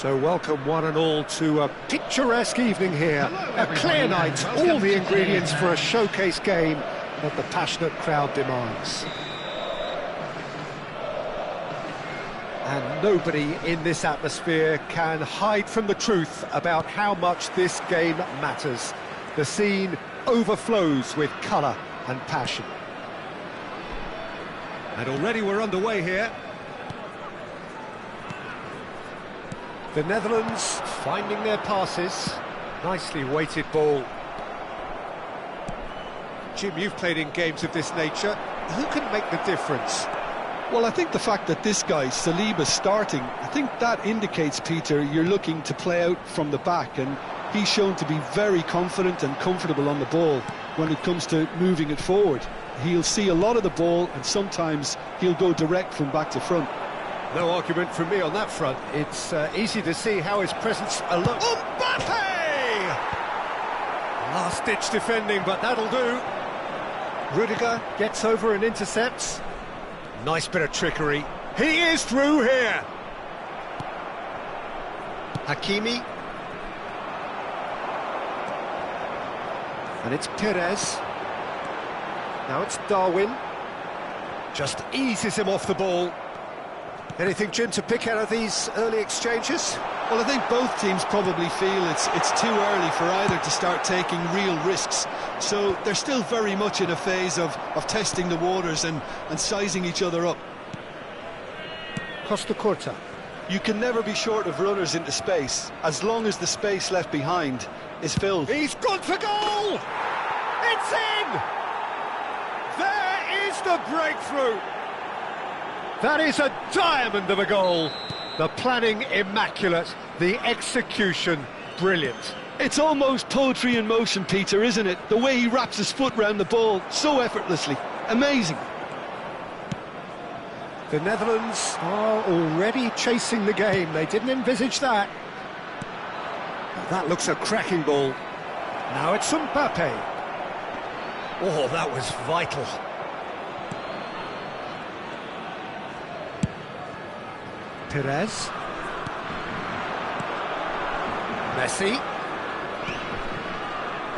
So welcome one and all to a picturesque evening here. A clear night, all the ingredients for a showcase game that the passionate crowd demands. And nobody in this atmosphere can hide from the truth about how much this game matters. The scene overflows with colour and passion. And already we're underway here. The Netherlands finding their passes. Nicely weighted ball. Jim, you've played in games of this nature. Who can make the difference? Well, I think the fact that this guy, Saliba's starting, I think that indicates, Peter, you're looking to play out from the back, and he's shown to be very confident and comfortable on the ball when it comes to moving it forward. He'll see a lot of the ball, and sometimes he'll go direct from back to front. No argument from me on that front. It's easy to see how his presence alone... Mbappe! Last-ditch defending, but that'll do. Rudiger gets over and intercepts. Nice bit of trickery. He is through here. Hakimi. And it's Perez. Now it's Darwin. Just eases him off the ball. Anything, Jim, to pick out of these early exchanges? Well, I think both teams probably feel it's too early for either to start taking real risks. So they're still very much in a phase of testing the waters and sizing each other up. Costa Curta. You can never be short of runners into space, as long as the space left behind is filled. He's gone for goal! It's in! There is the breakthrough! That is a diamond of a goal. The planning immaculate, the execution brilliant. It's almost poetry in motion, Peter, isn't it? The way he wraps his foot round the ball so effortlessly. Amazing. The Netherlands are already chasing the game. They didn't envisage that. That looks a cracking ball. Now it's Mbappe. Oh, that was vital. Perez. Messi.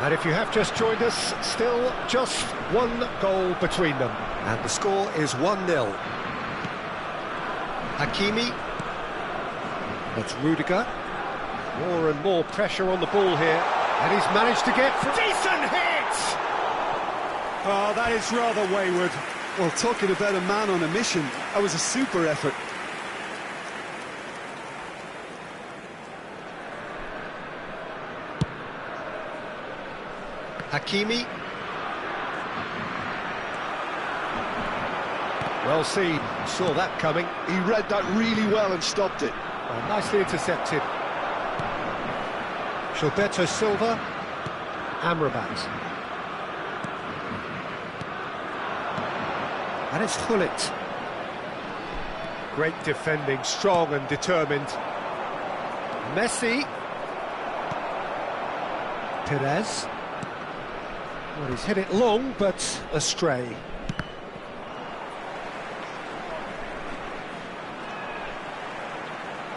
And if you have just joined us, still just one goal between them. And the score is 1-0. Hakimi. That's Rudiger. More and more pressure on the ball here. And he's managed to get... Decent hit! Oh, that is rather wayward. Well, talking about a man on a mission, that was a super effort. Hakimi. Well seen, saw that coming. He read that really well and stopped it. Oh, nicely intercepted. Gilberto Silva. Amrabat. And it's Gullit. Great defending, strong and determined. Messi. Perez. Well, he's hit it long, but astray.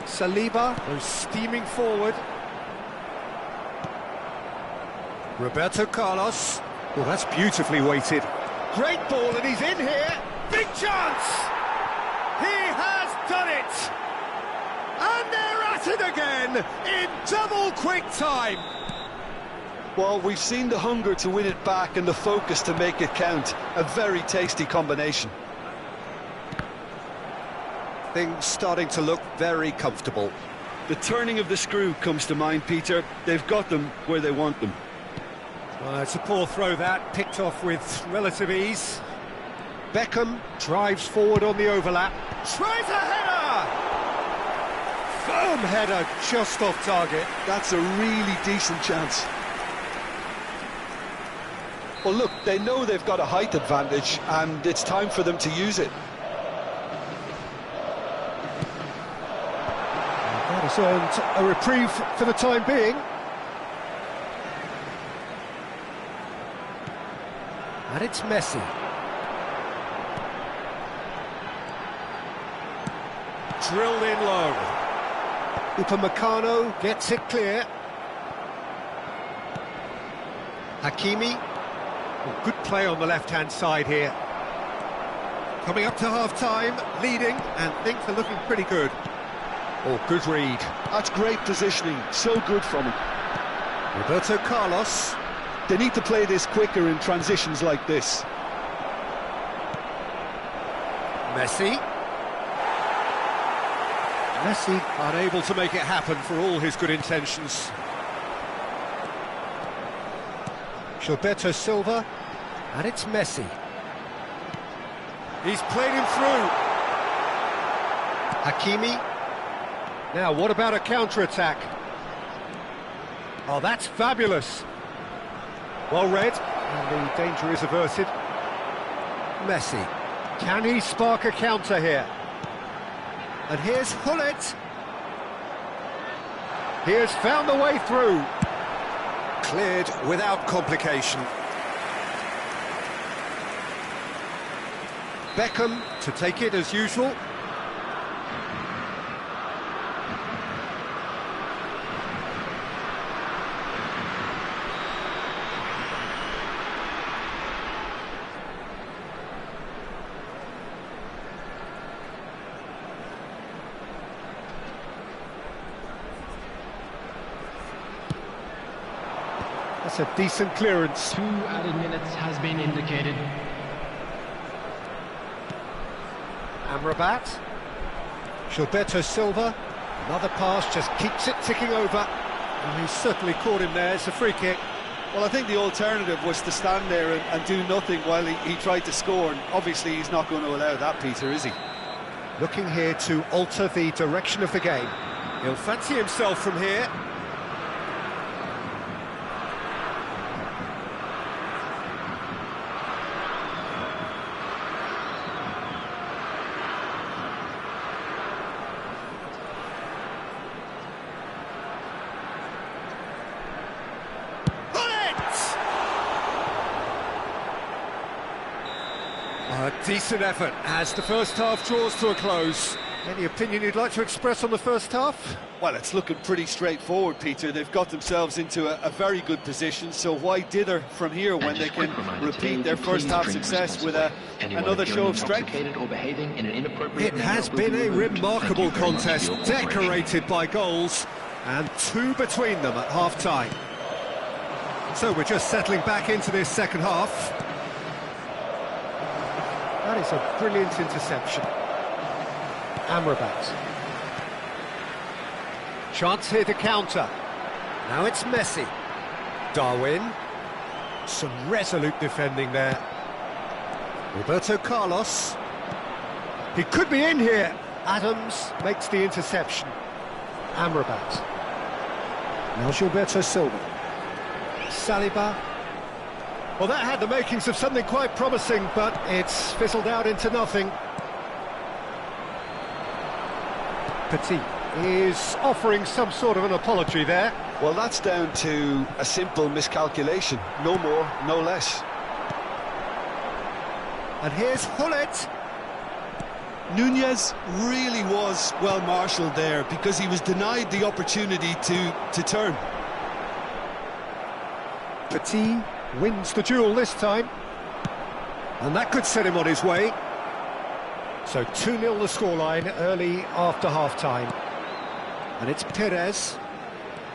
Saliba goes steaming forward. Roberto Carlos. Well, that's beautifully weighted. Great ball, and he's in here. Big chance! He has done it! And they're at it again in double quick time. Well, we've seen the hunger to win it back and the focus to make it count. A very tasty combination. Things starting to look very comfortable. The turning of the screw comes to mind, Peter. They've got them where they want them. It's a poor throw that, picked off with relative ease. Beckham drives forward on the overlap. Tries a header! Firm header, just off target. That's a really decent chance. Well, look, they know they've got a height advantage, and it's time for them to use it. That has earned a reprieve for the time being. And it's Messi. Drilled in low. Upamecano gets it clear. Hakimi. Well, good play on the left-hand side here. Coming up to half-time, leading, and things are looking pretty good. Oh, good read. That's great positioning, so good from him. Roberto Carlos. They need to play this quicker in transitions like this. Messi. Messi unable to make it happen for all his good intentions. Gilberto Silva, and it's Messi. He's played him through. Hakimi. Now, what about a counter-attack? Oh, that's fabulous. Well read, and the danger is averted. Messi. Can he spark a counter here? And here's Gullit. He has found the way through. Cleared without complication. Beckham to take it as usual. That's a decent clearance. 2 added minutes has been indicated. Amrabat. Gilberto Silva. Another pass, just keeps it ticking over. And he's certainly caught him there. It's a free kick. Well, I think the alternative was to stand there and do nothing while he tried to score. And obviously he's not going to allow that, Peter, is he? Looking here to alter the direction of the game. He'll fancy himself from here. A decent effort as the first half draws to a close. Any opinion you'd like to express on the first half? Well, it's looking pretty straightforward, Peter. They've got themselves into a very good position, so why dither from here when they can repeat their first half success with another show of strength? It has been a remarkable contest, decorated by goals, and 2 between them at half-time. So we're just settling back into this second half. That is a brilliant interception. Amrabat. Chance here to counter. Now it's Messi. Darwin. Some resolute defending there. Roberto Carlos. He could be in here. Adams makes the interception. Amrabat. Now Gilberto Silva. Saliba. Well, that had the makings of something quite promising, but it's fizzled out into nothing. Petit is offering some sort of an apology there. Well, that's down to a simple miscalculation. No more, no less. And here's Hullet. Nunez really was well marshalled there because he was denied the opportunity to turn. Petit wins the duel this time. And that could set him on his way. So 2-0 the scoreline early after half-time. And it's Perez.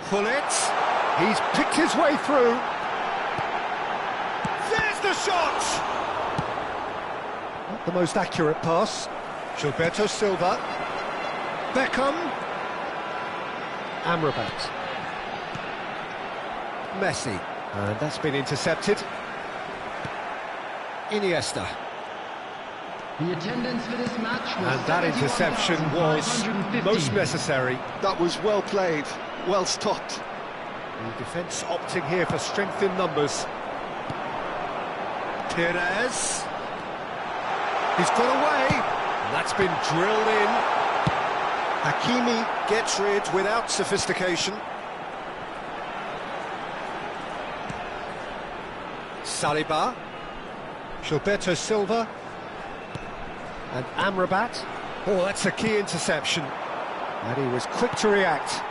Hullet. He's picked his way through. There's the shot! Not the most accurate pass. Gilberto Silva. Beckham. Amrabat. Messi. And that's been intercepted. Iniesta. The attendance for this match was and that interception was most necessary. That was well played, well stopped. The defence opting here for strength in numbers. Perez. He's got away. And that's been drilled in. Hakimi gets rid without sophistication. Saliba. Gilberto Silva. And Amrabat. Oh, that's a key interception. And he was quick to react.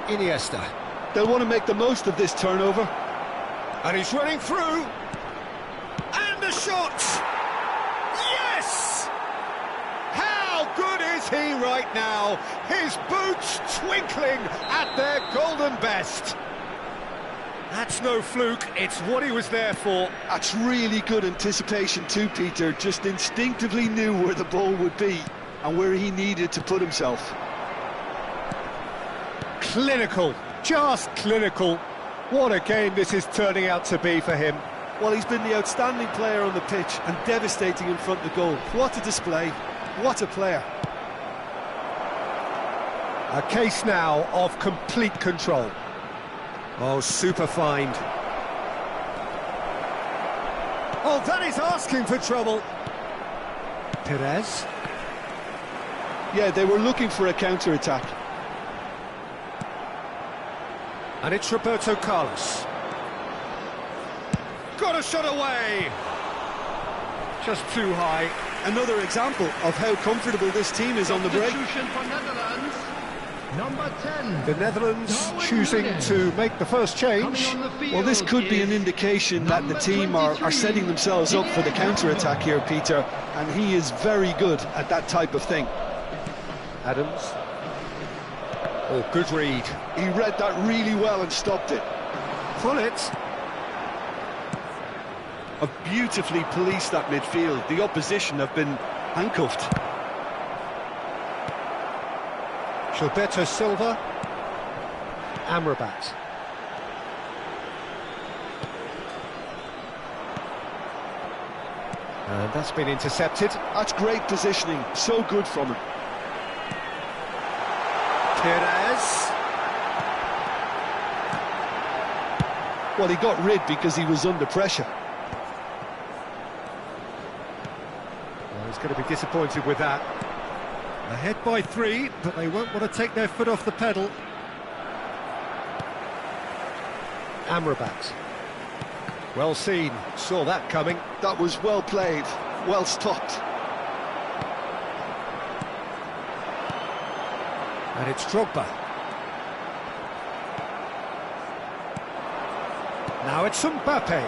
Iniesta. They'll want to make the most of this turnover. And he's running through. And a shot! Yes! How good is he right now? His boots twinkling at their golden best. That's no fluke, it's what he was there for. That's really good anticipation too, Peter. Just instinctively knew where the ball would be and where he needed to put himself. Clinical, just clinical. What a game this is turning out to be for him. Well, he's been the outstanding player on the pitch and devastating in front of goal. What a display, what a player. A case now of complete control. Oh, super find. Oh, that is asking for trouble. Perez. Yeah, they were looking for a counter-attack. And it's Roberto Carlos. Got a shot away. Just too high. Another example of how comfortable this team is on the break. Number 10. The Netherlands choosing to make the first change. Well, this could be an indication that the team are setting themselves up for the counter-attack here, Peter, and he is very good at that type of thing. Adams. Oh, good read. He read that really well and stopped it. Hullet. Have beautifully policed that midfield. The opposition have been handcuffed. Gilberto Silva. Amrabat. And that's been intercepted. That's great positioning, so good from him. Perez. Well, he got rid because he was under pressure. Well, he's going to be disappointed with that. Ahead by 3, but they won't want to take their foot off the pedal. Amrabat. Well seen, saw that coming. That was well played, well stopped. And it's Drogba. Now it's Mbappe.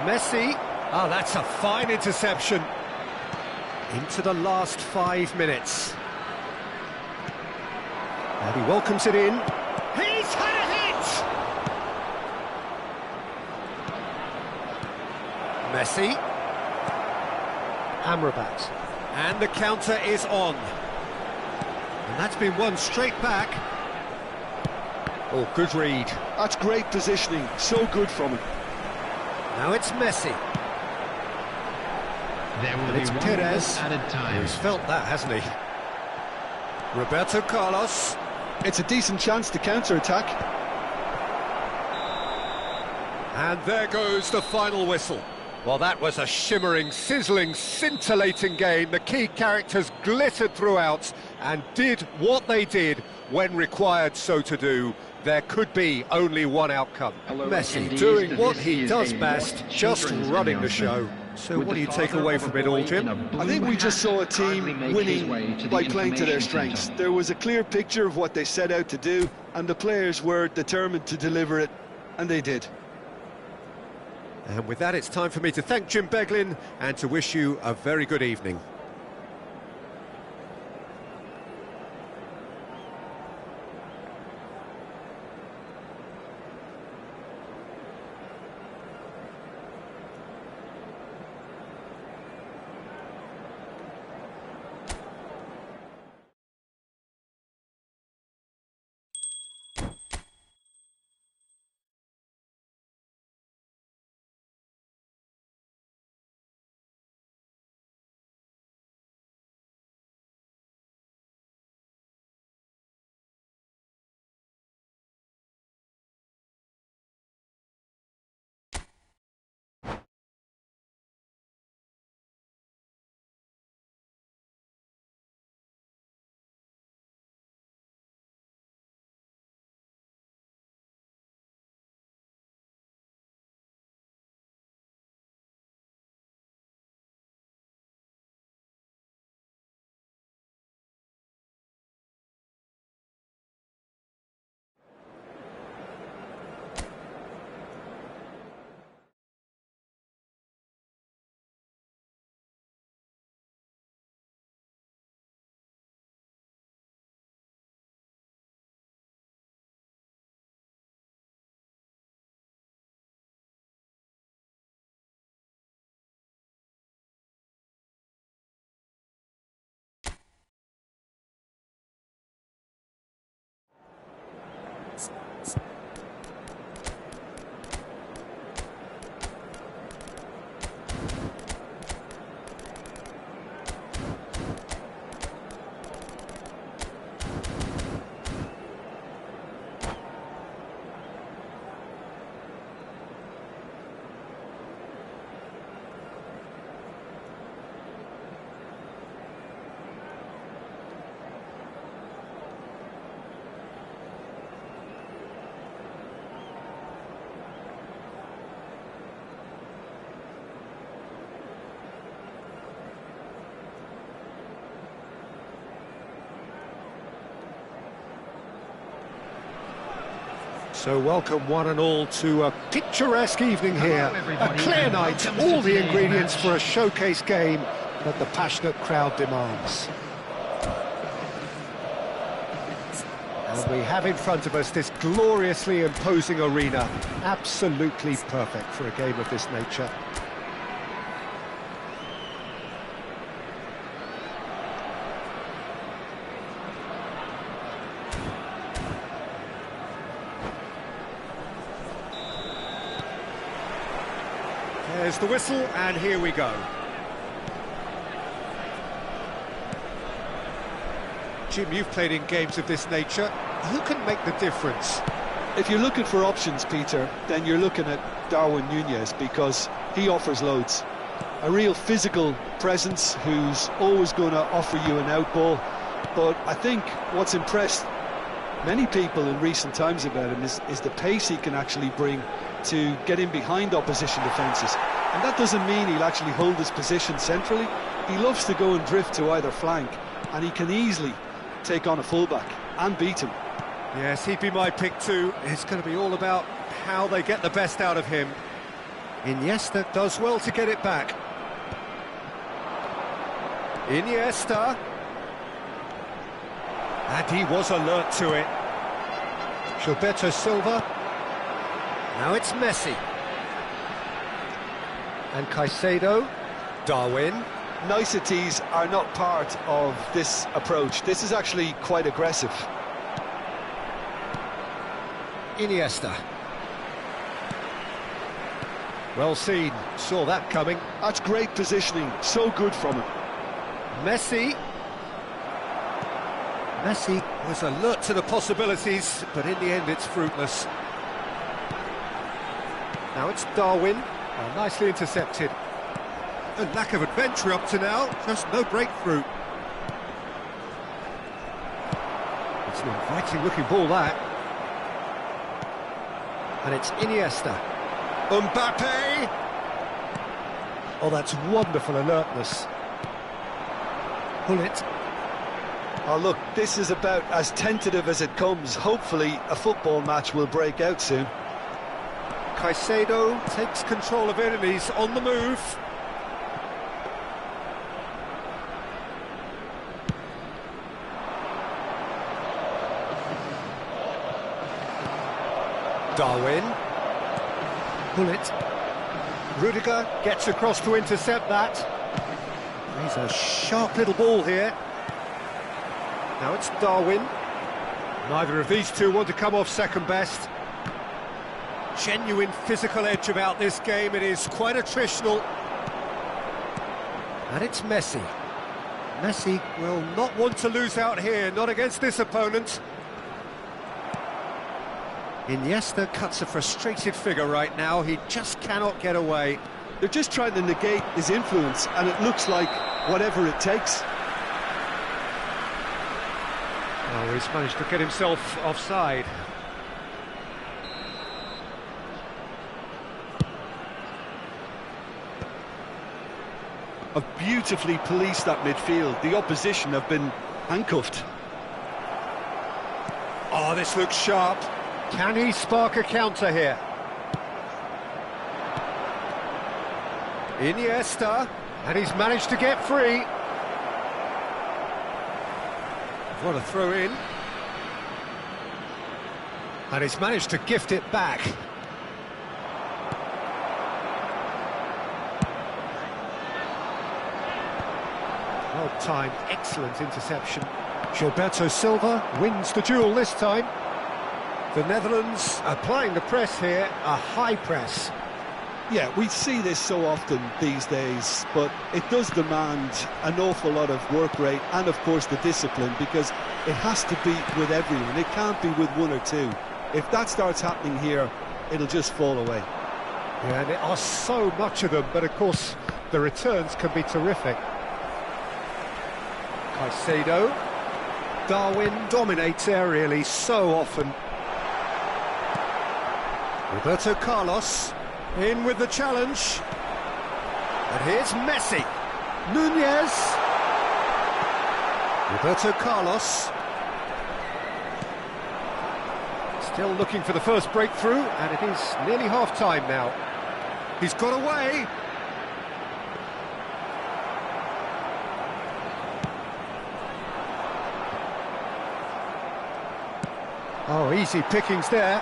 Messi. Oh, that's a fine interception. Into the last 5 minutes. And he welcomes it in. He's had a hit! Messi. Amrabat. And the counter is on. And that's been won straight back. Oh, good read. That's great positioning, so good from him. Now it's Messi. There will And be it's one Perez. added time. He's felt that, hasn't he? Roberto Carlos. It's a decent chance to counter-attack. And there goes the final whistle. Well, that was a shimmering, sizzling, scintillating game. The key characters glittered throughout and did what they did when required so to do. There could be only one outcome. Messi doing what he does best, just running the show. So what do you take away from it all, Jim? I think we just saw a team winning by playing to their strengths. There was a clear picture of what they set out to do, and the players were determined to deliver it, and they did. And with that, it's time for me to thank Jim Beglin and to wish you a very good evening. So welcome one and all to a picturesque evening here, a clear night, all the ingredients for a showcase game that the passionate crowd demands. And we have in front of us this gloriously imposing arena, absolutely perfect for a game of this nature. There's the whistle, and here we go. Jim, you've played in games of this nature. Who can make the difference? If you're looking for options, Peter, then you're looking at Darwin Núñez, because he offers loads. A real physical presence who's always going to offer you an out ball. But I think what's impressed many people in recent times about him is the pace he can actually bring to get in behind opposition defences. And that doesn't mean he'll actually hold his position centrally. He loves to go and drift to either flank, and he can easily take on a fullback. and beat him. Yes, he'd be my pick too. It's going to be all about how they get the best out of him. Iniesta does well to get it back. Iniesta. And he was alert to it. Gilberto Silva. Now it's Messi. And Caicedo. Darwin. Niceties are not part of this approach. This is actually quite aggressive. Iniesta. Well seen, saw that coming. That's great positioning, so good from him. Messi. Messi was alert to the possibilities, but in the end it's fruitless. Now it's Darwin. Oh, nicely intercepted. A lack of adventure up to now, just no breakthrough. It's an inviting looking ball, that. And it's Iniesta. Mbappe! Oh, that's wonderful alertness. Pull it. Oh, look, this is about as tentative as it comes. Hopefully, a football match will break out soon. Caicedo takes control of it and he's on the move. Darwin. Pull it. Rudiger gets across to intercept that. He's a sharp little ball here. Now it's Darwin. Neither of these two want to come off second best. Genuine physical edge about this game. It is quite attritional. And it's Messi. Messi will not want to lose out here, not against this opponent. Iniesta cuts a frustrated figure right now. He just cannot get away. They're just trying to negate his influence, and it looks like whatever it takes. Oh, he's managed to get himself offside. Have beautifully policed that midfield. The opposition have been handcuffed. Oh, this looks sharp. Can he spark a counter here? Iniesta, and he's managed to get free. What a throw in. And he's managed to gift it back. Well timed, excellent interception. Gilberto Silva wins the duel this time. The Netherlands applying the press here, a high press. Yeah, we see this so often these days, but it does demand an awful lot of work rate and, of course, the discipline, because it has to be with everyone. It can't be with one or two. If that starts happening here, it'll just fall away. Yeah, and there are so much of them, but, of course, the returns can be terrific. Caicedo. Darwin dominates aerially so often. Roberto Carlos in with the challenge. And here's Messi. Nunez. Roberto Carlos. Still looking for the first breakthrough, and it is nearly half-time now. He's got away. Oh, easy pickings there.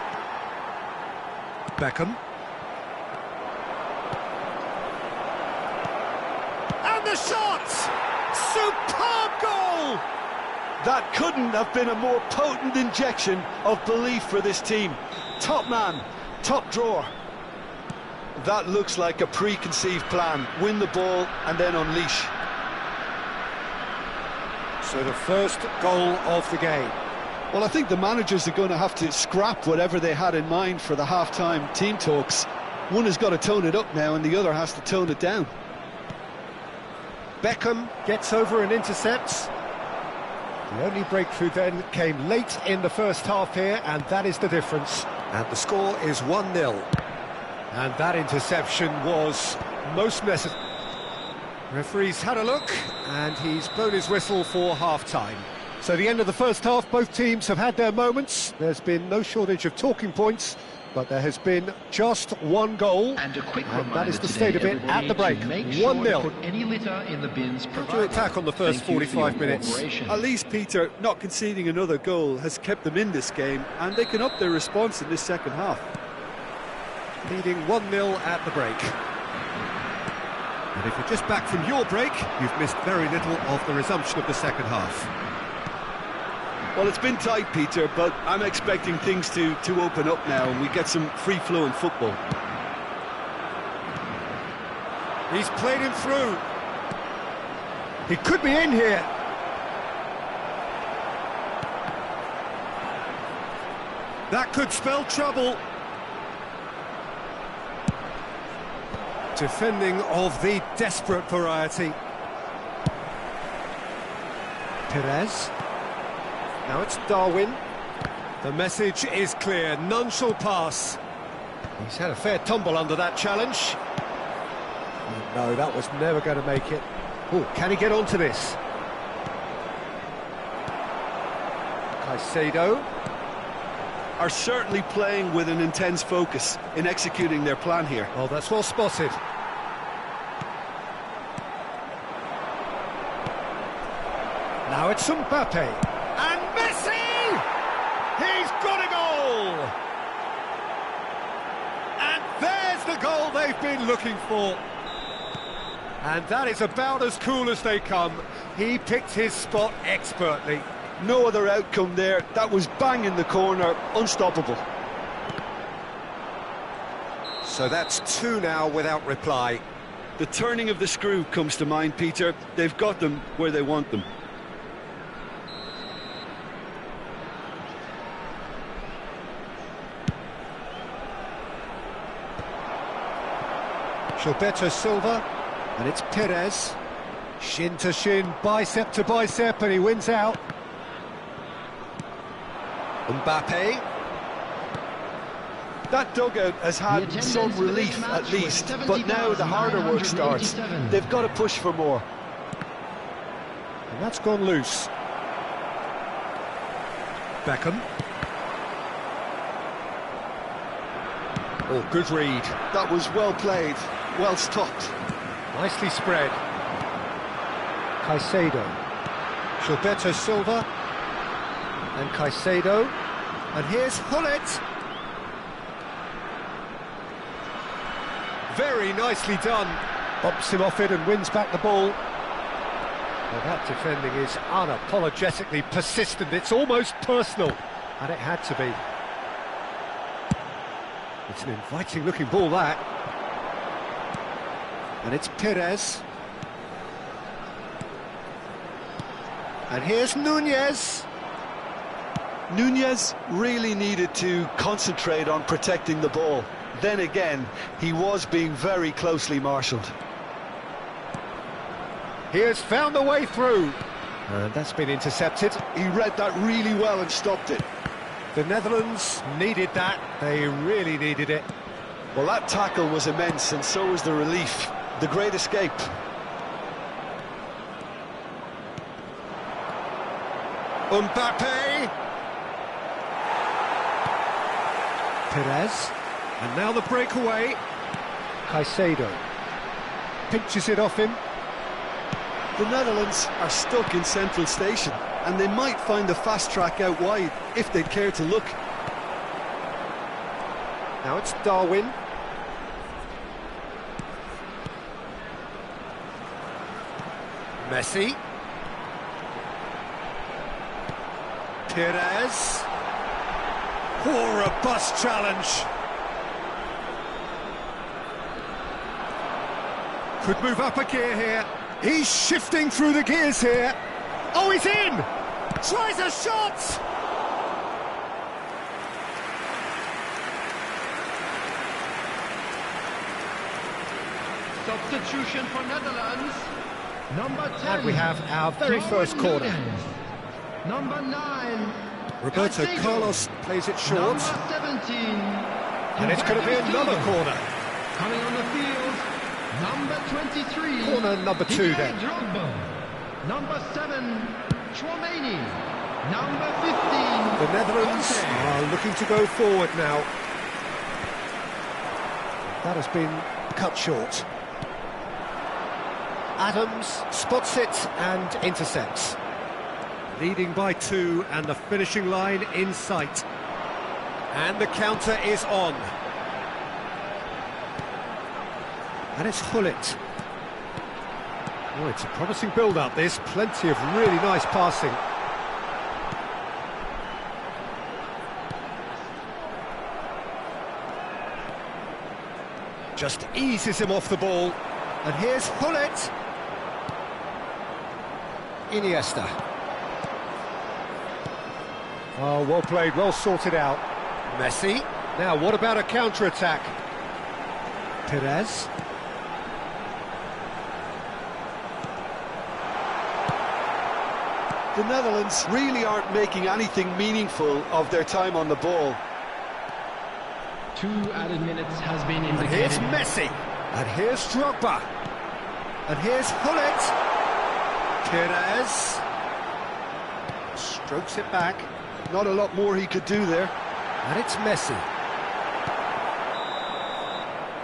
Beckham. And the shot! Superb goal! That couldn't have been a more potent injection of belief for this team. Top man, top drawer. That looks like a preconceived plan. Win the ball and then unleash. So the first goal of the game. Well, I think the managers are going to have to scrap whatever they had in mind for the half-time team talks. One has got to tone it up now and the other has to tone it down. Beckham gets over and intercepts. The only breakthrough then came late in the first half here, and that is the difference. And the score is 1-0. And that interception was most necessary. Referee's had a look, and he's blown his whistle for half-time. So the end of the first half, both teams have had their moments. There's been no shortage of talking points, but there has been just one goal, And a quick and that is the reminder state of it today, at the break. everybody, to make sure to 1-0. put any litter in the bins To provided. attack on the first Thank you for 45 your minutes. cooperation. At least, Peter, not conceding another goal has kept them in this game, and they can up their response in this second half. Leading 1-0 at the break. And if you're just back from your break, you've missed very little of the resumption of the second half. Well, it's been tight, Peter, but I'm expecting things to open up now and we get some free-flowing football. He's played him through. He could be in here. That could spell trouble. Defending of the desperate variety. Perez. Now it's Darwin. The message is clear, none shall pass. He's had a fair tumble under that challenge. Oh, no, that was never going to make it. Oh, can he get onto this? Caicedo. Are certainly playing with an intense focus in executing their plan here. Oh, that's well spotted. Now it's Mbappe. And Messi! He's got a goal! And there's the goal they've been looking for. And that is about as cool as they come. He picked his spot expertly. No other outcome there. That was bang in the corner, unstoppable. So that's 2 now without reply. The turning of the screw comes to mind, Peter. They've got them where they want them. Gilberto Silva, and it's Perez. Shin to shin, bicep to bicep, and he wins out. Mbappe. That dugout has had some relief at least, but now the harder work starts. They've got to push for more. And that's gone loose. Beckham. Oh, good read. That was well played, well stopped. Nicely spread. Caicedo. Gilberto Silva. And Caicedo. And here's Hullet. Very nicely done. Bumps him off it and wins back the ball. Well, that defending is unapologetically persistent. It's almost personal. And it had to be. It's an inviting looking ball, that. And it's Perez. And here's Nunez. Nunez really needed to concentrate on protecting the ball. Then again, he was being very closely marshalled. He has found a way through. And that's been intercepted. He read that really well and stopped it. The Netherlands needed that. They really needed it. Well, that tackle was immense, and so was the relief. The great escape. Mbappe. Perez. And now the breakaway. Caicedo. Pinches it off him. The Netherlands are stuck in central station, and they might find a fast track out wide if they'd care to look. Now it's Darwin. Messi. Perez. Oh, a bust challenge. Could move up a gear here. He's shifting through the gears here. Oh, he's in! Tries a shot! Substitution for Netherlands. Number 10. And we have our very first corner. Number 9. Roberto Caicedo. Carlos plays it short. Number 17. And it's going to be another corner. Coming on the field. Number 23. Corner number 2 Gjai then. Drogba. Number 7. Chouameni, number 15. The Netherlands Conte. are looking to go forward now. That has been cut short. Adams spots it and intercepts. Leading by 2 and the finishing line in sight. And the counter is on. And it's Hullet. Oh, it's a promising build-up, this. Plenty of really nice passing. Just eases him off the ball. And here's Hullet. Iniesta. Oh, well played, well sorted out. Messi. Now, what about a counter-attack? Perez. The Netherlands really aren't making anything meaningful of their time on the ball. 2 added minutes has been And indicated. here's Messi. And here's Drogba. And here's Hullet. Perez. Strokes it back. Not a lot more he could do there. And it's Messi.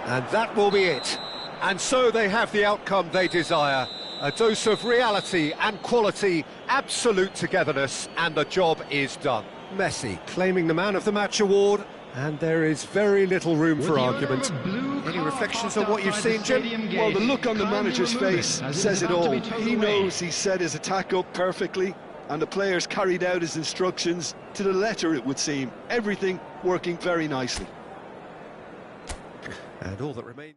And that will be it. And so they have the outcome they desire. A dose of reality and quality, absolute togetherness, and the job is done. Messi claiming the Man of the Match award, and there is very little room for argument. Any reflections on what you've seen, Jim? Well, the look on the manager's face says it all. He knows he set his attack up perfectly, and the players carried out his instructions to the letter, it would seem. Everything working very nicely. And all that remains...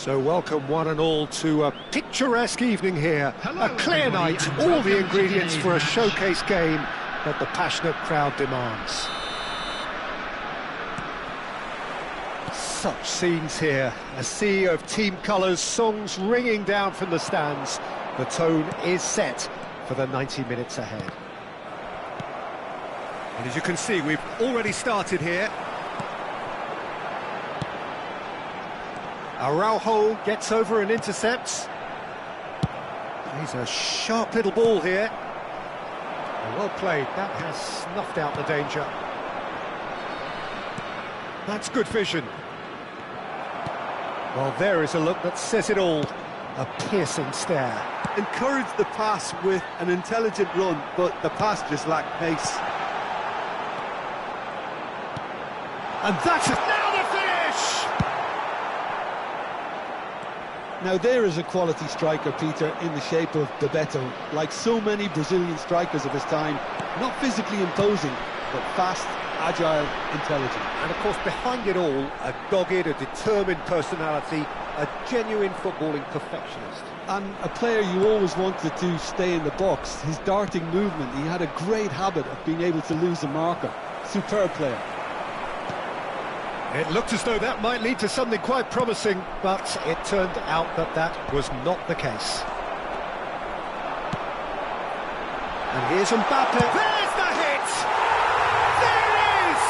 So welcome one and all to a picturesque evening here. Hello, A clear everybody, night, and all welcome the to ingredients today's for a match. showcase game that the passionate crowd demands. Such scenes here, a sea of team colours, songs ringing down from the stands. The tone is set for the 90 minutes ahead. And as you can see, we've already started here. Araujo gets over and intercepts. He's a sharp little ball here. Well played, that has snuffed out the danger. That's good vision. Well, there is a look that says it all. A piercing stare. Encouraged the pass with an intelligent run, but the pass just lacked pace. And that's now the finish! Now there is a quality striker, Peter, in the shape of Bebeto. Like so many Brazilian strikers of his time, not physically imposing, but fast, agile, intelligent. And of course, behind it all, a dogged, a determined personality, a genuine footballing perfectionist. And a player you always wanted to stay in the box. His darting movement, he had a great habit of being able to lose a marker. Superb player. It looked as though that might lead to something quite promising, but it turned out that that was not the case. And here's Mbappe. There's the hit! There it is!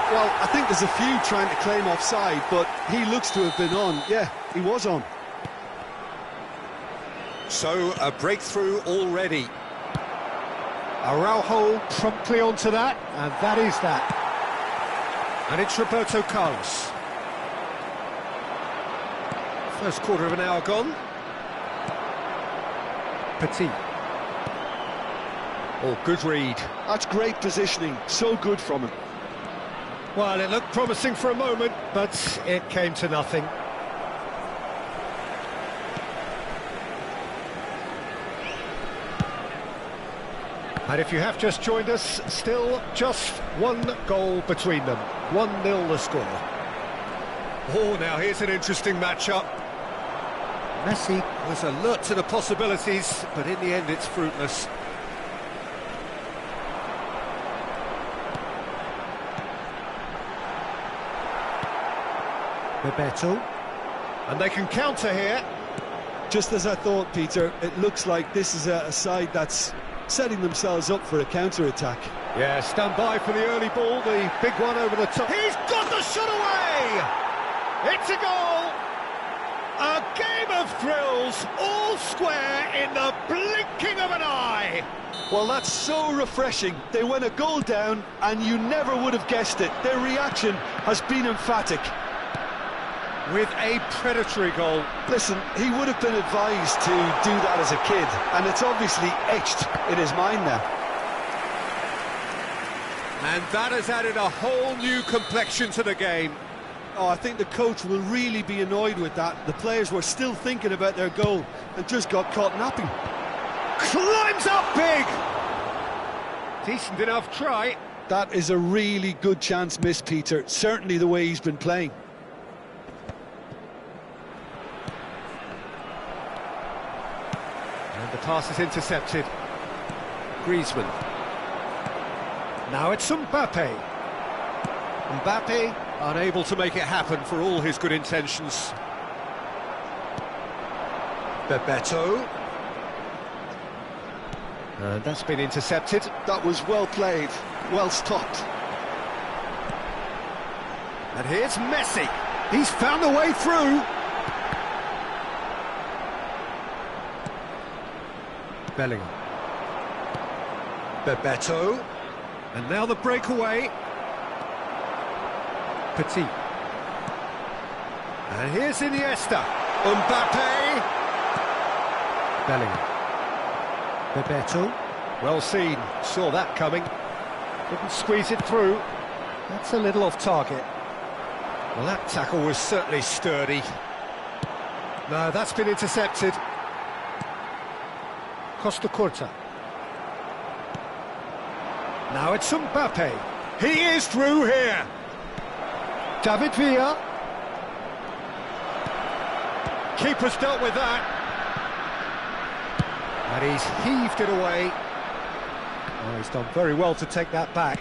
Well, I think there's a few trying to claim offside, but he looks to have been on. Yeah, he was on. So, a breakthrough already. Araujo promptly onto that, and that is that. And it's Roberto Carlos. First quarter of an hour gone. Petit. Oh, good read. That's great positioning, so good from him. Well, it looked promising for a moment, but it came to nothing. And if you have just joined us, still just one goal between them. 1-0 the score. Oh, now here's an interesting matchup. Messi was alert to the possibilities, but in the end it's fruitless. Bebeto. And they can counter here. Just as I thought, Peter, it looks like this is a side that's setting themselves up for a counter-attack. Yeah, stand by for the early ball, the big one over the top. He's got the shot away! It's a goal! A game of thrills, all square in the blinking of an eye! Well, that's so refreshing. They went a goal down, and you never would have guessed it. Their reaction has been emphatic. With a predatory goal. Listen, he would have been advised to do that as a kid, and it's obviously etched in his mind now. And that has added a whole new complexion to the game. Oh, I think the coach will really be annoyed with that. The players were still thinking about their goal and just got caught napping. Climbs up big! Decent enough try. That is a really good chance missed, Peter. Certainly the way he's been playing. And the pass is intercepted. Griezmann. Now it's Mbappe. Mbappe unable to make it happen for all his good intentions. Bebeto. And that's been intercepted. That was well played, well stopped. And here's Messi. He's found a way through. Bellingham. Bebeto. And now the breakaway. Petit. And here's Iniesta. Mbappe. Bellingham. Bebeto. Well seen. Saw that coming. Couldn't squeeze it through. That's a little off target. Well, that tackle was certainly sturdy. No, that's been intercepted. Costa Curta. Now it's Mbappe. He is through here. David Villa. keeper's dealt with that. And he's heaved it away. Oh, he's done very well to take that back.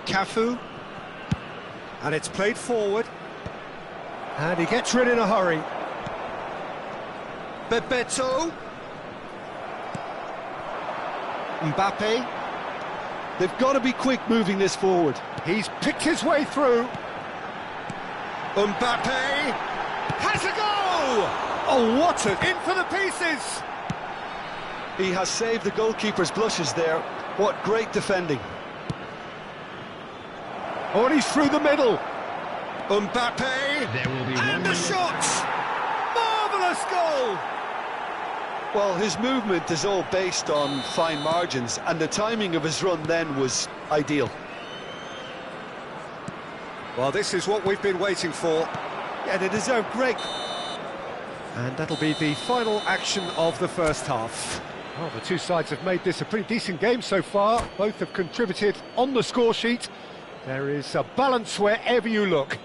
Cafu. And it's played forward. And he gets rid in a hurry. Bebeto. Mbappe. They've got to be quick moving this forward. He's picked his way through. Mbappe has a goal! Oh, what a... in for the pieces! He has saved the goalkeeper's blushes there. What great defending. Oh, and he's through the middle. Mbappe, There will be and one the shot! Marvellous goal! Well, his movement is all based on fine margins, and the timing of his run then was ideal. Well, this is what we've been waiting for. Yeah, they deserve great. And that'll be the final action of the first half. Well, the two sides have made this a pretty decent game so far. Both have contributed on the score sheet. There is a balance wherever you look.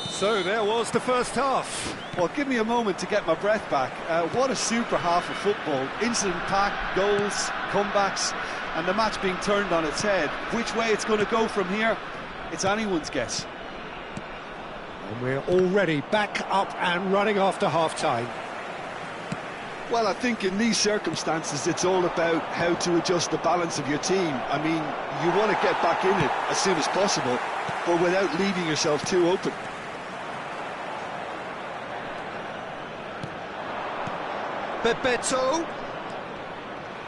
So there was the first half. Well, give me a moment to get my breath back. What a super half of football. Incident-packed, goals, comebacks, and the match being turned on its head. Which way it's going to go from here, it's anyone's guess. And we're already back up and running after half-time. Well, I think in these circumstances, it's all about how to adjust the balance of your team. I mean, you want to get back in it as soon as possible, but without leaving yourself too open. Bebeto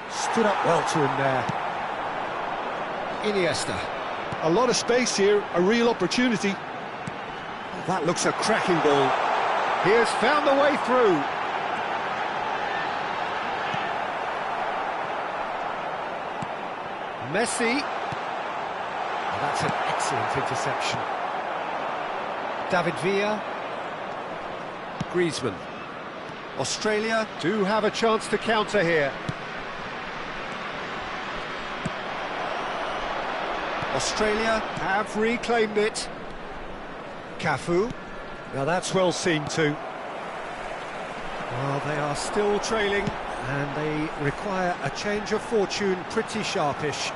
stood up well to him there. Iniesta. A lot of space here, a real opportunity. That looks a cracking ball. He has found the way through. Messi. Oh, that's an excellent interception. David Villa. Griezmann. Australia do have a chance to counter here. Australia have reclaimed it. Cafu. Now that's well seen too. Well, they are still trailing and they require a change of fortune pretty sharpish.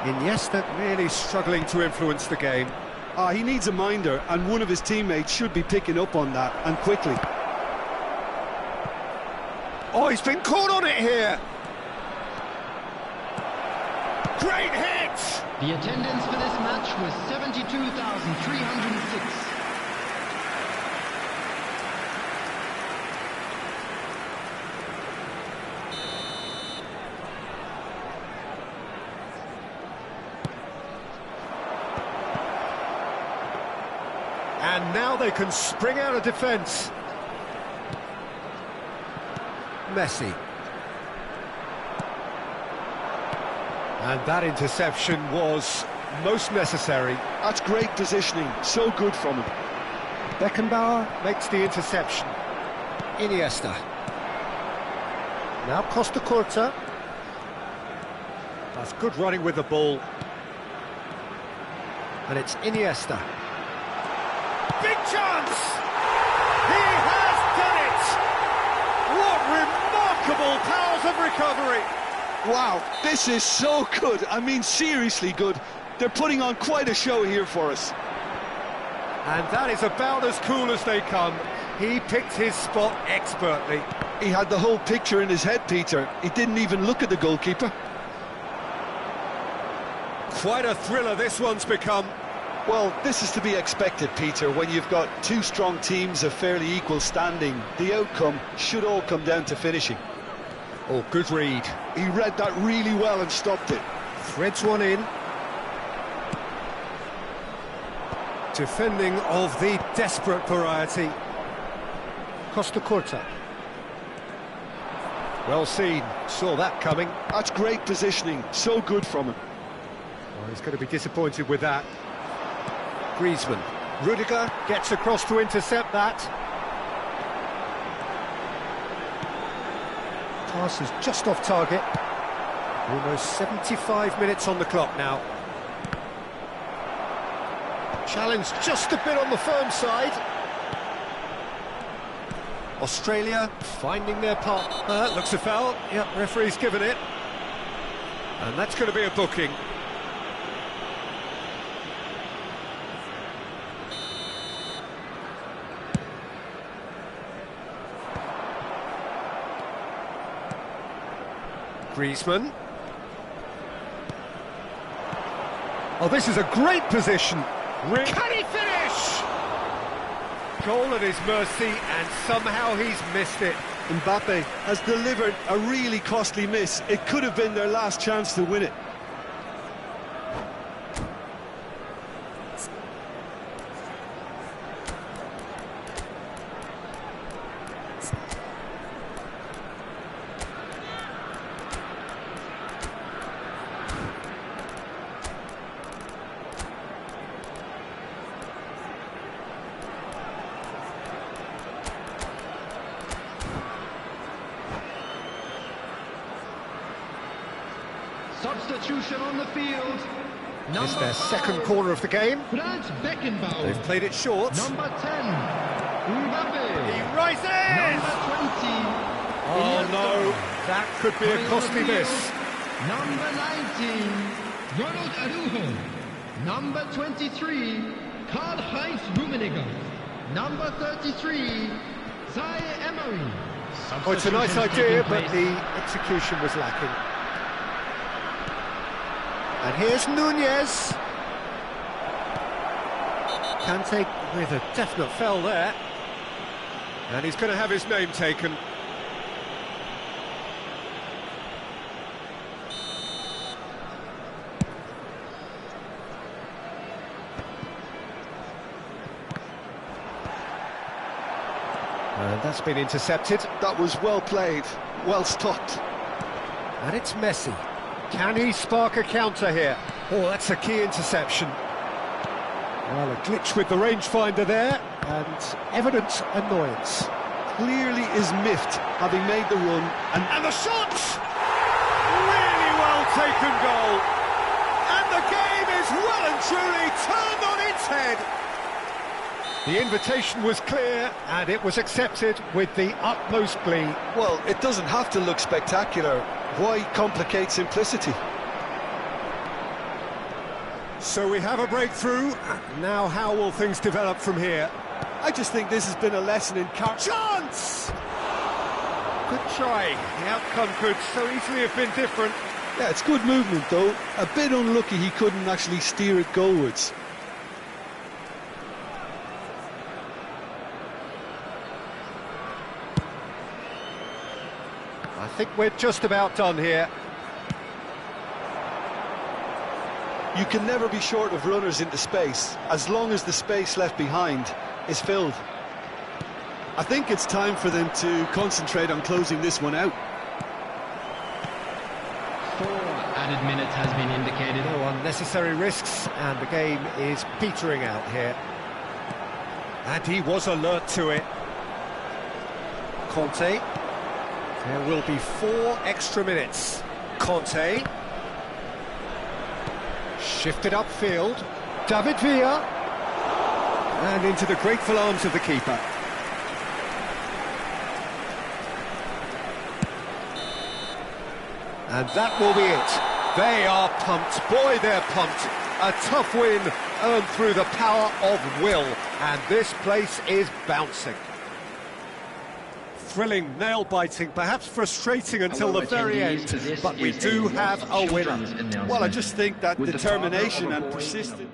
Iniesta really struggling to influence the game. He needs a minder, and one of his teammates should be picking up on that, and quickly. Oh, he's been caught on it here. Great hit! The attendance for this match was 72,306. And now they can spring out of defence. Messi. And that interception was most necessary. That's great positioning, so good from him. Beckenbauer makes the interception. Iniesta. Now Costa Curta. That's good running with the ball. And it's Iniesta. Big chance! He has done it! What remarkable powers of recovery! Wow, this is so good. I mean, seriously good. They're putting on quite a show here for us. And that is about as cool as they come. He picked his spot expertly. He had the whole picture in his head, Peter. He didn't even look at the goalkeeper. Quite a thriller this one's become. Well, this is to be expected, Peter, when you've got two strong teams of fairly equal standing. The outcome should all come down to finishing. Oh, good read. He read that really well and stopped it. Threads one in. Defending of the desperate variety. Costa Curta. Well seen, saw that coming. That's great positioning, so good from him. Oh, he's going to be disappointed with that. Griezmann. Rudiger gets across to intercept that. Pass is just off target. Almost 75 minutes on the clock now. Challenge just a bit on the firm side. Australia finding their part. Looks a foul. Yep, referee's given it. And that's going to be a booking. Griezmann. Oh, this is a great position. Can he finish? Goal at his mercy, and somehow he's missed it. Mbappe has delivered a really costly miss. It could have been their last chance to win it. Substitution on the field. It's their second corner of the game. They've played it short. Number 10, Mbappe. He rises! Number 20. Oh no, that could be a costly miss. Number 19, Ronald Araujo. Number 23, Karl-Heinz Rummenigge. Number 33, Zaire Emery. Oh, it's a nice idea, but the execution was lacking. And here's Nunez. Kante with a definite foul there. And he's going to have his name taken. And that's been intercepted. That was well played, well stopped. And it's Messi. Can he spark a counter here? Oh, that's a key interception. Well, a glitch with the rangefinder there, and evident annoyance. Clearly is miffed, having made the run. And the shot! Really well taken goal. And the game is well and truly turned on its head. The invitation was clear, and it was accepted with the utmost glee. Well, it doesn't have to look spectacular. Why complicate simplicity? So we have a breakthrough. Now how will things develop from here? I just think this has been a lesson in chance! Good try. The outcome could so easily have been different. Yeah, it's good movement though. A bit unlucky he couldn't actually steer it goalwards. I think we're just about done here. You can never be short of runners into space, as long as the space left behind is filled. I think it's time for them to concentrate on closing this one out. 4 added minutes has been indicated. No unnecessary risks, and the game is petering out here. And he was alert to it. Conte. There will be 4 extra minutes. Conte. Shifted upfield. David Villa. And into the grateful arms of the keeper. And that will be it. They are pumped. Boy, they're pumped. A tough win earned through the power of will. And this place is bouncing. Thrilling, nail-biting, perhaps frustrating until the very end, but we do have a winner. Well, I just think that determination and persistence...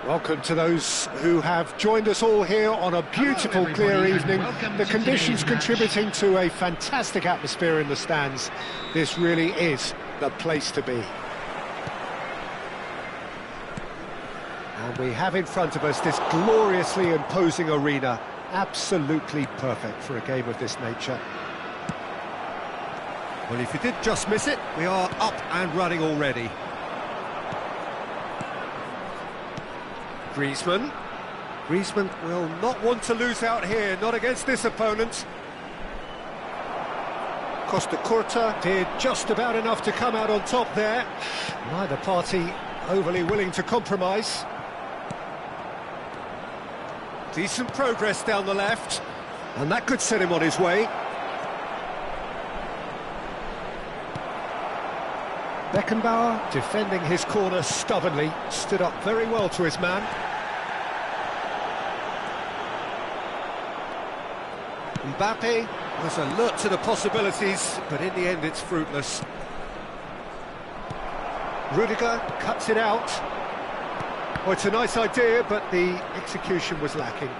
Welcome to those who have joined us all here on a beautiful, clear evening. The conditions contributing to a fantastic atmosphere in the stands. This really is the place to be. And we have in front of us this gloriously imposing arena. Absolutely perfect for a game of this nature. Well, if you did just miss it, we are up and running already. Griezmann will not want to lose out here, not against this opponent. Costa Curta did just about enough to come out on top there. Neither party overly willing to compromise. Decent progress down the left, and that could set him on his way. Beckenbauer, defending his corner stubbornly, stood up very well to his man. Mbappe was alert to the possibilities, but in the end it's fruitless. Rudiger cuts it out. Well, it's a nice idea, but the execution was lacking.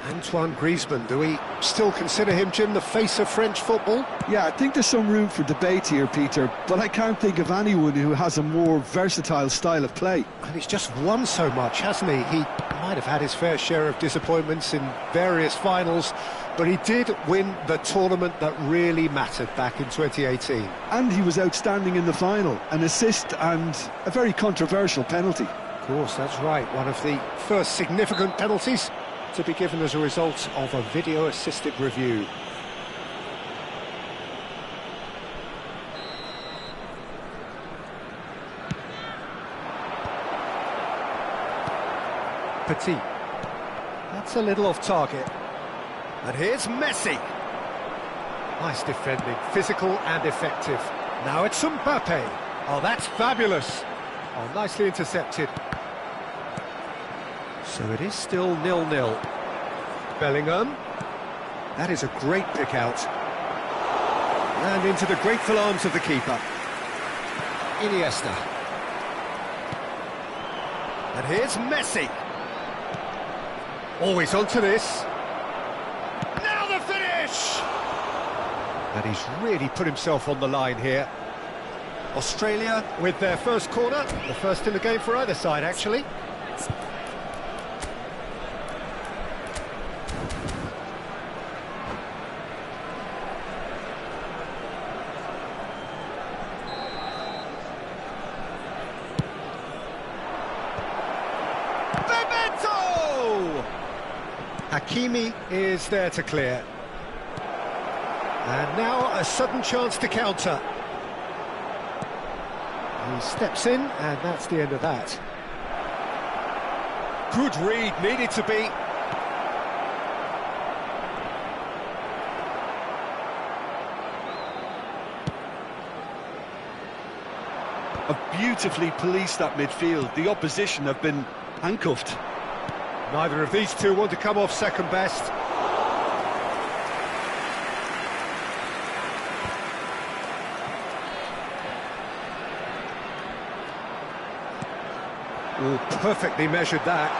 Antoine Griezmann, do we still consider him, Jim, the face of French football? Yeah, I think there's some room for debate here, Peter, but I can't think of anyone who has a more versatile style of play. And he's just won so much, hasn't he? He might have had his fair share of disappointments in various finals, but he did win the tournament that really mattered back in 2018. And he was outstanding in the final, an assist and a very controversial penalty. Of course, that's right, one of the first significant penalties to be given as a result of a video-assisted review. Petit. That's a little off target. And here's Messi. Nice defending, physical and effective. Now it's Mbappe. Oh, that's fabulous. Oh, nicely intercepted. So it is still 0-0. Bellingham. That is a great pick out. And into the grateful arms of the keeper. Iniesta. And here's Messi. Always onto this. Now the finish! And he's really put himself on the line here. Australia with their first corner. The first in the game for either side, actually. Hakimi is there to clear. And now a sudden chance to counter. He steps in, and that's the end of that. Good read, needed to be. Have beautifully policed that midfield. The opposition have been handcuffed. Neither of these two want to come off second best. Oh, perfectly measured that.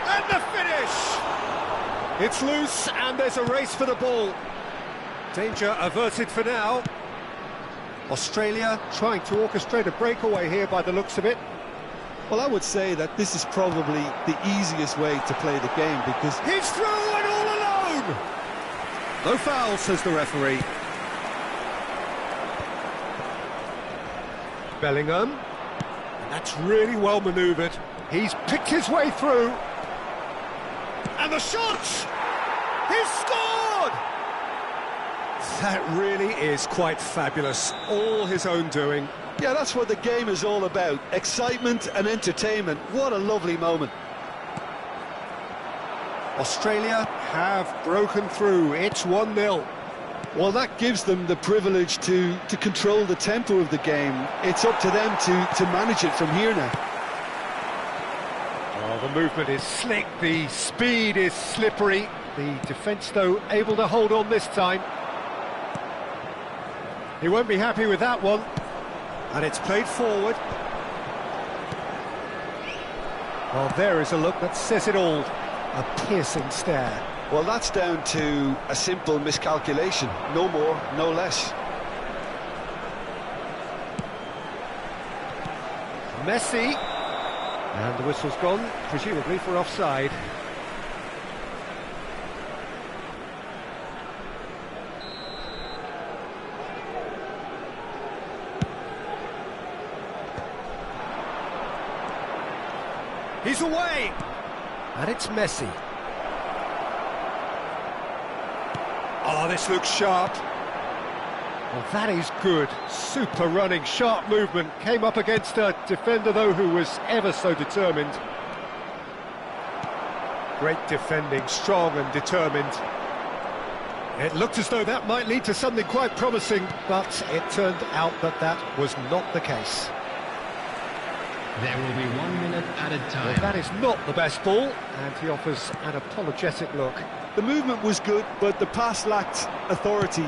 And the finish! It's loose, and there's a race for the ball. Danger averted for now. Australia trying to orchestrate a breakaway here by the looks of it. Well, I would say that this is probably the easiest way to play the game because... He's through and all alone! No foul, says the referee. Bellingham. That's really well manoeuvred. He's picked his way through. And the shot! He's scored! That really is quite fabulous. All his own doing. Yeah, that's what the game is all about. Excitement and entertainment. What a lovely moment. Australia have broken through. It's 1-0. Well, that gives them the privilege to control the tempo of the game. It's up to them to manage it from here now. Oh, the movement is slick. The speed is slippery. The defence, though, able to hold on this time. He won't be happy with that one. And it's played forward. Well, there is a look that says it all. A piercing stare. Well, that's down to a simple miscalculation. No more, no less. Messi. And the whistle's gone, presumably for offside. He's away! And it's Messi. Oh, this looks sharp. Well, that is good. Super running, sharp movement. Came up against a defender, though, who was ever so determined. Great defending, strong and determined. It looked as though that might lead to something quite promising, but it turned out that that was not the case. There will be 1 minute added time. Well, that is not the best ball, and he offers an apologetic look. The movement was good, but the pass lacked authority.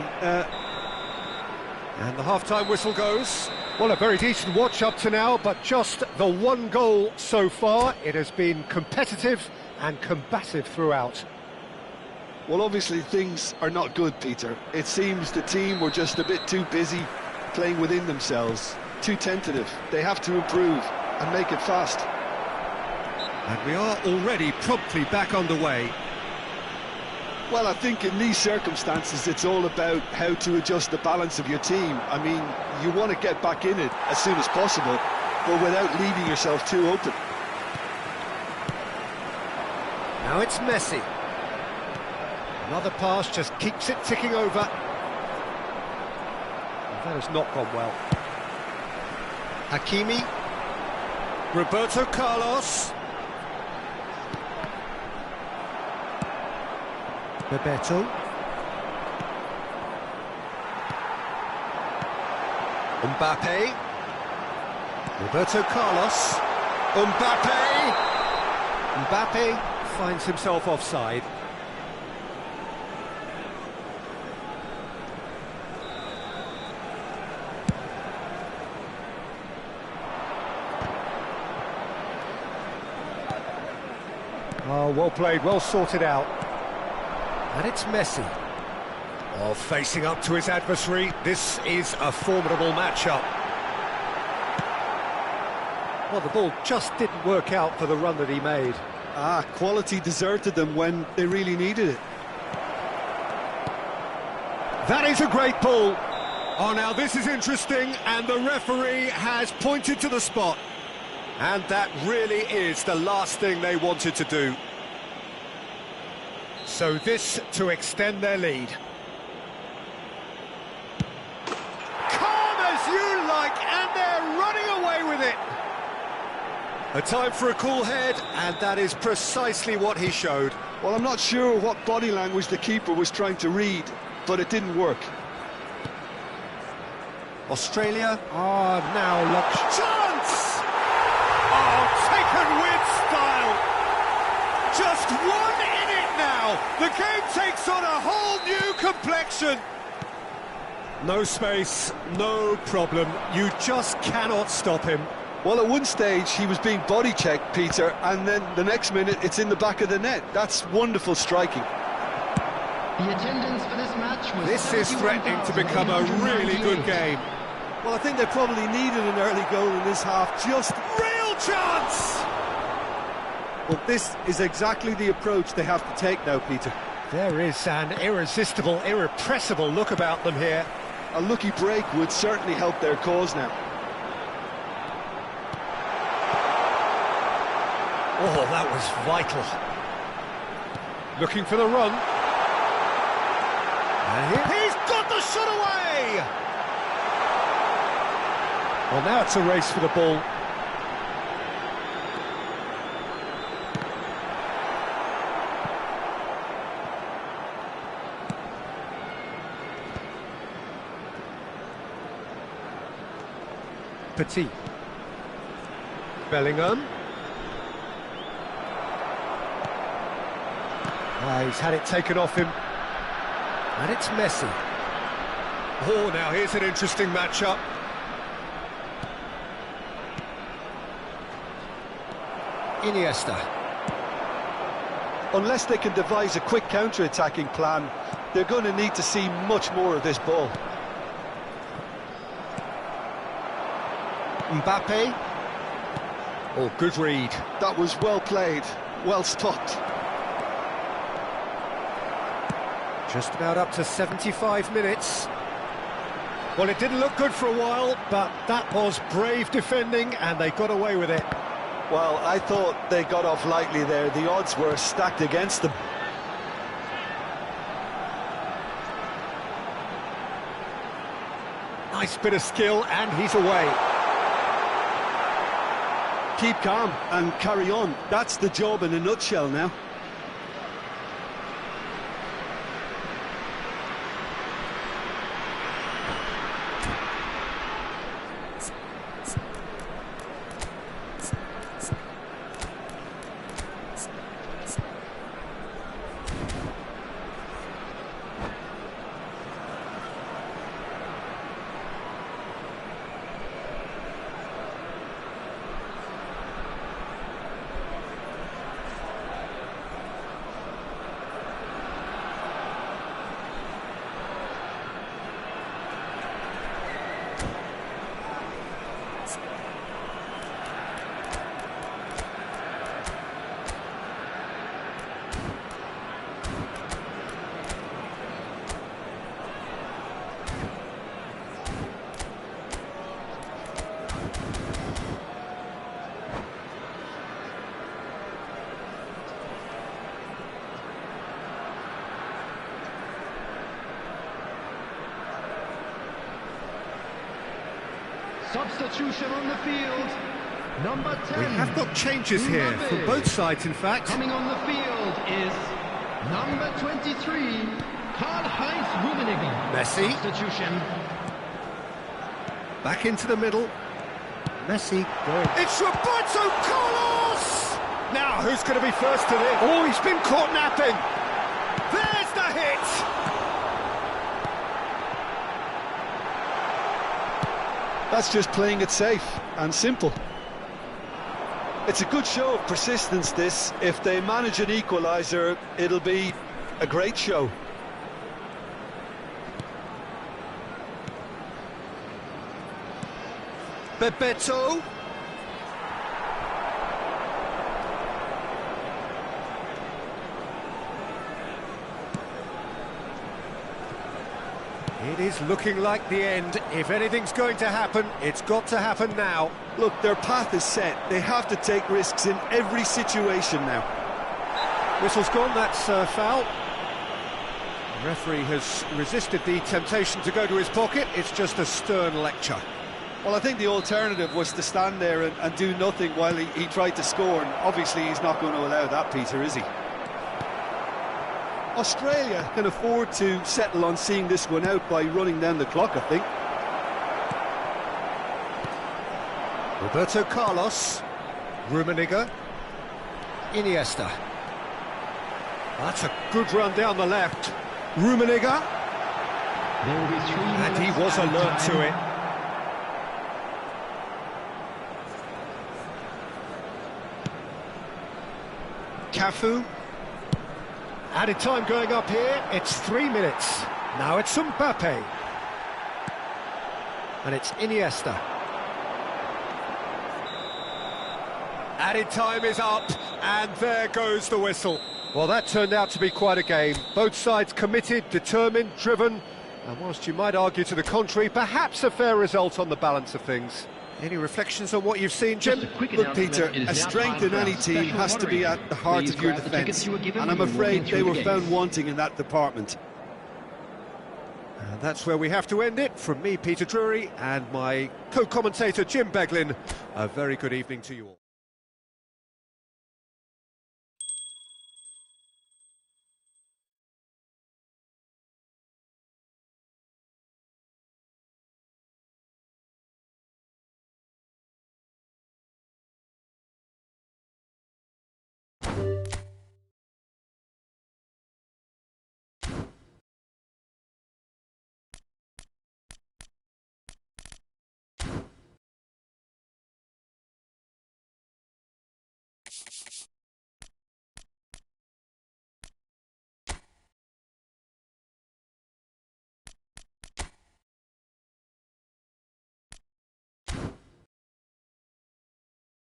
And the half-time whistle goes. Well, a very decent watch up to now, but just the one goal so far. It has been competitive and combative throughout. Well, obviously things are not good, Peter. It seems the team were just a bit too busy playing within themselves, too tentative. They have to improve and make it fast. And we are already promptly back underway. Well, I think in these circumstances it's all about how to adjust the balance of your team. I mean, you want to get back in it as soon as possible, but without leaving yourself too open. Now it's Messi. Another pass just keeps it ticking over. And that has not gone well. Hakimi. Roberto Carlos. Bebeto. Mbappe. Roberto Carlos. Mbappe. Mbappe finds himself offside. Oh, well played, well sorted out. And it's Messi. Oh, facing up to his adversary. This is a formidable matchup. Well, the ball just didn't work out for the run that he made. Quality deserted them when they really needed it. That is a great ball. Oh, now this is interesting, and the referee has pointed to the spot. And that really is the last thing they wanted to do. So this to extend their lead. Calm as you like, and they're running away with it. A time for a cool head, and that is precisely what he showed. Well, I'm not sure what body language the keeper was trying to read, but it didn't work. Australia are now locked. Chance! Oh, taken with style. Just one in it now. The game takes on a whole new complexion. No space, no problem. You just cannot stop him. Well, at one stage he was being body checked, Peter, and then the next minute it's in the back of the net. That's wonderful striking. The attendance for this match was This is threatening to become a really good game. Well, I think they probably needed an early goal in this half. Just Real chance! well, this is exactly the approach they have to take now, Peter. There is an irresistible, irrepressible look about them here. A lucky break would certainly help their cause now. Oh, that was vital. Looking for the run. And he's got the shot away! Well, now it's a race for the ball. Petit. Bellingham. He's had it taken off him. And it's Messi. Oh, now here's an interesting matchup. Iniesta. Unless they can devise a quick counter-attacking plan, they're going to need to see much more of this ball. Mbappe. Oh, good read. That was well played, well stopped. Just about up to 75 minutes. Well, it didn't look good for a while, but that was brave defending, and they got away with it. Well, I thought they got off lightly there. The odds were stacked against them. Nice bit of skill, and he's away. Keep calm and carry on. That's the job in a nutshell now. Substitution on the field. Number 10. We have got changes here from both sides, in fact. Coming on the field is number 23, Karl-Heinz Rummenigge. Messi. Substitution. Back into the middle. Messi going. It's Roberto Carlos! Now, who's going to be first to this? Oh, he's been caught napping. There's the hit! That's just playing it safe and simple. It's a good show of persistence, this. If they manage an equaliser, it'll be a great show. Bebeto. It is looking like the end. If anything's going to happen, it's got to happen now. Look, their path is set. They have to take risks in every situation now. Whistle's gone, that's foul. The referee has resisted the temptation to go to his pocket. It's just a stern lecture. Well, I think the alternative was to stand there and do nothing while he tried to score, and obviously he's not going to allow that, Peter, is he? Australia can afford to settle on seeing this one out by running down the clock, I think. Roberto Carlos. Rummenigge. Iniesta. That's a good run down the left. Rummenigge. There will be 3 minutes. And he was alert to it. Cafu. Added time going up here, it's 3 minutes. Now it's Mbappe. And it's Iniesta. Added time is up, and there goes the whistle. Well, that turned out to be quite a game. Both sides committed, determined, driven, and whilst you might argue to the contrary, perhaps a fair result on the balance of things. Any reflections on what you've seen, Jim? Look, Peter, a strength in any team has to be at the heart of your defence, and I'm afraid they were found wanting in that department. And that's where we have to end it. From me, Peter Drury, and my co-commentator, Jim Beglin, a very good evening to you all.